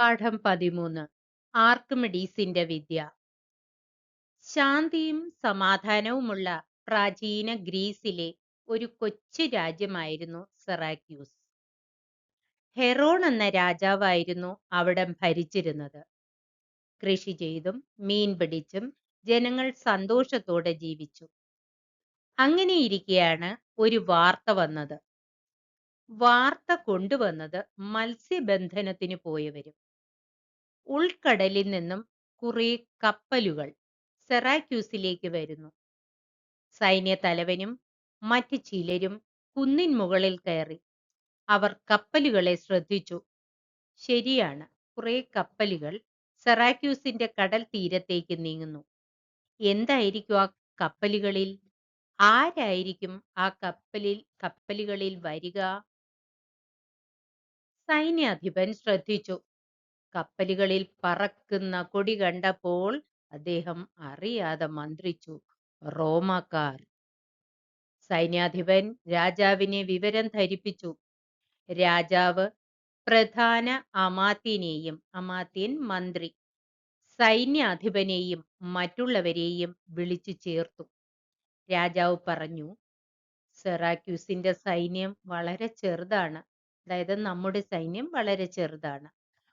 പാഠം 13 ആർക്കിമിഡീസിന്റെ വിദ്യ. ശാന്തിയും സമാധാനവുമുള്ള പ്രാചീന ഗ്രീസിലെ ഒരു കൊച്ചു രാജ്യമായിരുന്നു സെറാക്യൂസ്. ഹെറോൺ എന്ന രാജാവായിരുന്നു അവിടം ഭരിച്ചിരുന്നത്. കൃഷി ചെയ്തും മീൻ പിടിച്ചും ജനങ്ങൾ സന്തോഷത്തോടെ ജീവിച്ചു. അങ്ങനെയിരിക്കെയാണ് ഒരു വാർത്ത വന്നത്. വാർത്ത കൊണ്ടുവന്നത് മത്സ്യബന്ധനത്തിന് പോയവരും. ഉൾക്കടലിൽ നിന്നും കുറെ കപ്പലുകൾ സെറാക്യൂസിലേക്ക് വരുന്നു. സൈന്യത്തലവനും മറ്റ് ചിലരും കുന്നിൻ മുകളിൽ കയറി. അവർ കപ്പലുകളെ ശ്രദ്ധിച്ചു. ശരിയാണ്, കുറെ കപ്പലുകൾ സെറാക്യൂസിന്റെ കടൽ തീരത്തേക്ക് നീങ്ങുന്നു. എന്തായിരിക്കും ആ കപ്പലുകളിൽ? ആരായിരിക്കും ആ കപ്പലുകളിൽ വരിക? സൈന്യാധിപൻ ശ്രദ്ധിച്ചു. കപ്പലുകളിൽ പറക്കുന്ന കൊടി കണ്ടപ്പോൾ അദ്ദേഹം അറിയാതെ മന്ത്രിച്ചു, റോമാക്കാർ. സൈന്യാധിപൻ രാജാവിനെ വിവരം ധരിപ്പിച്ചു. രാജാവ് പ്രധാന അമാത്യൻ മന്ത്രി, സൈന്യാധിപനെയും മറ്റുള്ളവരെയും വിളിച്ചു ചേർത്തു. രാജാവ് പറഞ്ഞു, സെറാക്യൂസിന്റെ സൈന്യം വളരെ ചെറുതാണ്. അതായത് നമ്മുടെ സൈന്യം വളരെ ചെറുതാണ്.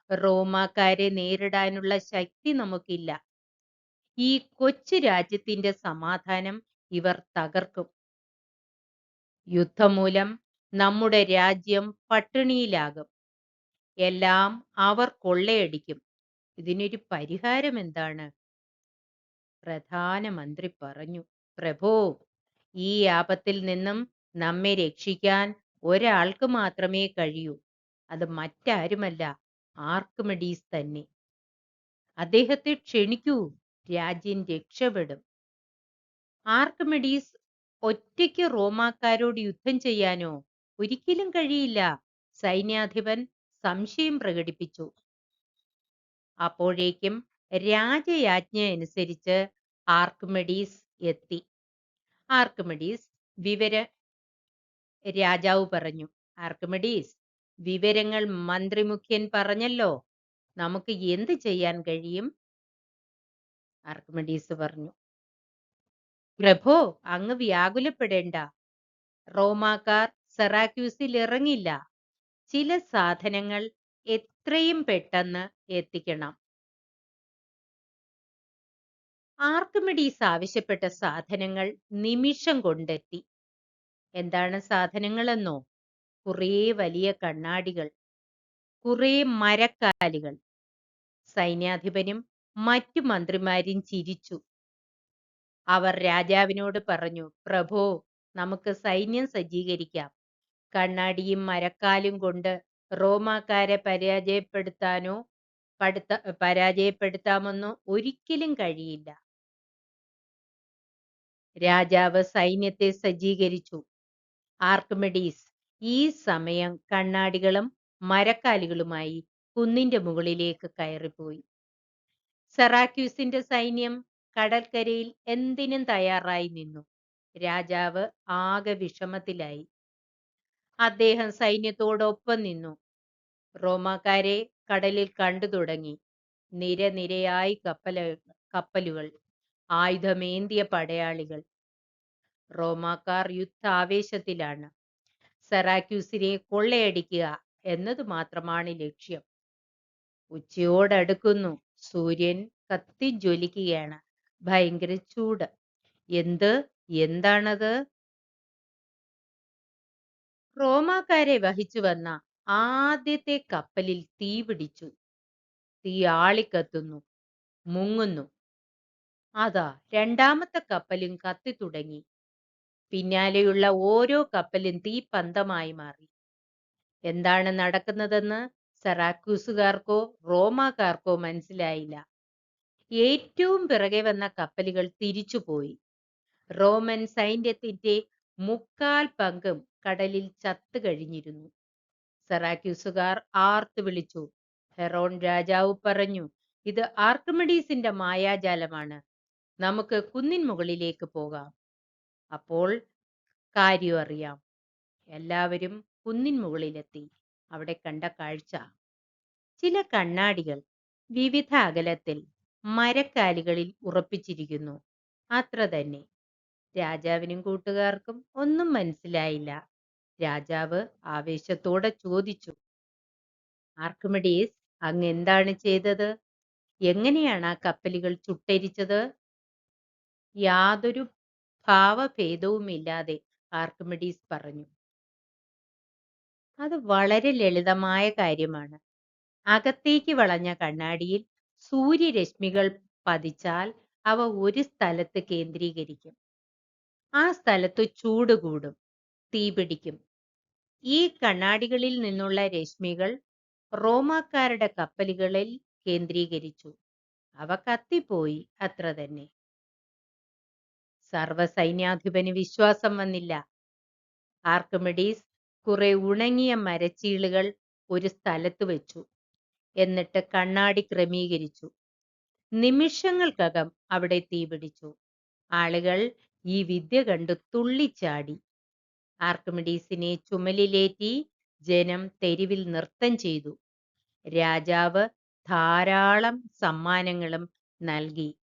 റോമാക്കാരെ നേരിടാനുള്ള ശക്തി നമുക്കില്ല. ഈ കൊച്ചു രാജ്യത്തിന്റെ സമാധാനം ഇവർ തകർക്കും. യുദ്ധം മൂലം നമ്മുടെ രാജ്യം പട്ടിണിയിലാകും. എല്ലാം അവർ കൊള്ളയടിക്കും. ഇതിനൊരു പരിഹാരം എന്താണ്? പ്രധാനമന്ത്രി പറഞ്ഞു, പ്രഭോ, ഈ ആപത്തിൽ നിന്നും നമ്മെ രക്ഷിക്കാൻ ഒരാൾക്ക് മാത്രമേ കഴിയൂ. അത് മറ്റാരുമല്ല, ആർക്കിമിഡീസ് തന്നെ. അദ്ദേഹത്തെ ക്ഷണിക്കൂ, രാജ്യം രക്ഷപ്പെടും. ആർക്കിമിഡീസ് ഒറ്റയ്ക്ക് റോമാക്കാരോട് യുദ്ധം ചെയ്യാനോ? ഒരിക്കലും കഴിയില്ല. സൈന്യാധിപൻ സംശയം പ്രകടിപ്പിച്ചു. അപ്പോഴേക്കും രാജയാജ്ഞ അനുസരിച്ച് ആർക്കിമിഡീസ് എത്തി. ആർക്കിമിഡീസ് രാജാവ് പറഞ്ഞു, ആർക്കിമിഡീസ്, വിവരങ്ങൾ മന്ത്രിമുഖ്യൻ പറഞ്ഞല്ലോ, നമുക്ക് എന്ത് ചെയ്യാൻ കഴിയും? ആർക്കിമിഡീസ് പറഞ്ഞു, പ്രഭോ, അങ്ങ് വ്യാകുലപ്പെടേണ്ട. റോമാക്കാർ സെറാക്യൂസിൽ ഇറങ്ങില്ല. ചില സാധനങ്ങൾ എത്രയും പെട്ടെന്ന് എത്തിക്കണം. ആർക്കിമിഡീസ് ആവശ്യപ്പെട്ട സാധനങ്ങൾ നിമിഷം കൊണ്ടെത്തി. എന്താണ് സാധനങ്ങളെന്നോ? കുറേ വലിയ കണ്ണാടികൾ, കുറേ മരക്കാലുകൾ. സൈന്യാധിപനും മറ്റു മന്ത്രിമാരും ചിരിച്ചു. അവർ രാജാവിനോട് പറഞ്ഞു, പ്രഭോ, നമുക്ക് സൈന്യം സജ്ജീകരിക്കാം. കണ്ണാടിയും മരക്കാലും കൊണ്ട് റോമാക്കാരെ പരാജയപ്പെടുത്താമെന്നോ ഒരിക്കലും കഴിയില്ല. രാജാവ് സൈന്യത്തെ സജ്ജീകരിച്ചു. ആർക്കിമിഡീസ് ഈ സമയം കണ്ണാടികളും മരക്കാലുകളുമായി കുന്നിന്റെ മുകളിലേക്ക് കയറിപ്പോയി. സെറാക്യൂസിന്റെ സൈന്യം കടൽക്കരയിൽ എന്തിനും തയ്യാറായി നിന്നു. രാജാവ് ആകെ വിഷമത്തിലായി. അദ്ദേഹം സൈന്യത്തോടൊപ്പം നിന്നു. റോമാക്കാരെ കടലിൽ കണ്ടു തുടങ്ങി. നിരനിരയായി കപ്പലുകൾ, ആയുധമേന്തിയ പടയാളികൾ. റോമാക്കാർ യുദ്ധാവേശത്തിലാണ്. സെറാക്യൂസിനെ കൊള്ളയടിക്കുക എന്നത് മാത്രമാണ് ലക്ഷ്യം. ഉച്ചയോടടുക്കുന്നു. സൂര്യൻ കത്തിജ്വലിക്കുകയാണ്. ഭയങ്കര ചൂട്. എന്താണത്? റോമാക്കാരെ വഹിച്ചു വന്ന ആദ്യത്തെ കപ്പലിൽ തീ പിടിച്ചു. തീ ആളിക്കത്തുന്നു, മുങ്ങുന്നു. അതാ രണ്ടാമത്തെ കപ്പലും കത്തിത്തുടങ്ങി. പിന്നാലെയുള്ള ഓരോ കപ്പലും തീപ്പന്തമായി മാറി. എന്താണ് നടക്കുന്നതെന്ന് സെറാക്യൂസുകാർക്കോ റോമാക്കാർക്കോ മനസ്സിലായില്ല. ഏറ്റവും പിറകെ വന്ന കപ്പലുകൾ തിരിച്ചുപോയി. റോമൻ സൈന്യത്തിന്റെ 3/4 പങ്കും കടലിൽ ചത്തു കഴിഞ്ഞിരുന്നു. സെറാക്യൂസുകാർ ആർത്തു വിളിച്ചു. ഹെറോൺ രാജാവ് പറഞ്ഞു, ഇത് ആർക്കിമിഡീസിന്റെ മായാജാലമാണ്. നമുക്ക് കുന്നിൻ മുകളിലേക്ക് പോകാം. അപ്പോൾ കാര്യം അറിയാം. എല്ലാവരും കുന്നിൻ മുകളിലെത്തി. അവിടെ കണ്ട കാഴ്ച, ചില കണ്ണാടികൾ വിവിധ അകലത്തിൽ മരക്കാലുകളിൽ ഉറപ്പിച്ചിരിക്കുന്നു. അത്ര തന്നെ. രാജാവിനും കൂട്ടുകാർക്കും ഒന്നും മനസ്സിലായില്ല. രാജാവ് ആവേശത്തോടെ ചോദിച്ചു, ആർക്കിമിഡീസ്, അങ്ങ് എന്താണ് ചെയ്തത്? എങ്ങനെയാണ് ആ കപ്പലുകൾ ചുട്ടരിച്ചത്? യാതൊരു ഭാവഭേദവുമില്ലാതെ ആർക്കിമിഡീസ് പറഞ്ഞു, അത് വളരെ ലളിതമായ കാര്യമാണ്. അകത്തേക്ക് വളഞ്ഞ കണ്ണാടിയിൽ സൂര്യരശ്മികൾ പതിച്ചാൽ അവ ഒരു സ്ഥലത്ത് കേന്ദ്രീകരിക്കും. ആ സ്ഥലത്ത് ചൂട് കൂടും, തീപിടിക്കും. ഈ കണ്ണാടികളിൽ നിന്നുള്ള രശ്മികൾ റോമാക്കാരുടെ കപ്പലുകളിൽ കേന്ദ്രീകരിച്ചു. അവ കത്തിപ്പോയി, അത്ര തന്നെ. സർവ്വസൈന്യാധിപന് വിശ്വാസം വന്നില്ല. ആർക്കിമിഡീസ് കുറെ ഉണങ്ങിയ മരച്ചീളുകൾ ഒരു സ്ഥലത്ത് വെച്ചു. എന്നിട്ട് കണ്ണാടി ക്രമീകരിച്ചു. നിമിഷങ്ങൾക്കകം അവിടെ തീപിടിച്ചു. ആളുകൾ ഈ വിദ്യ കണ്ട് തുള്ളിച്ചാടി. ആർക്കിമിഡീസിനെ ചുമലിലേറ്റി ജനം തെരുവിൽ നൃത്തം ചെയ്തു. രാജാവ് ധാരാളം സമ്മാനങ്ങളും നൽകി.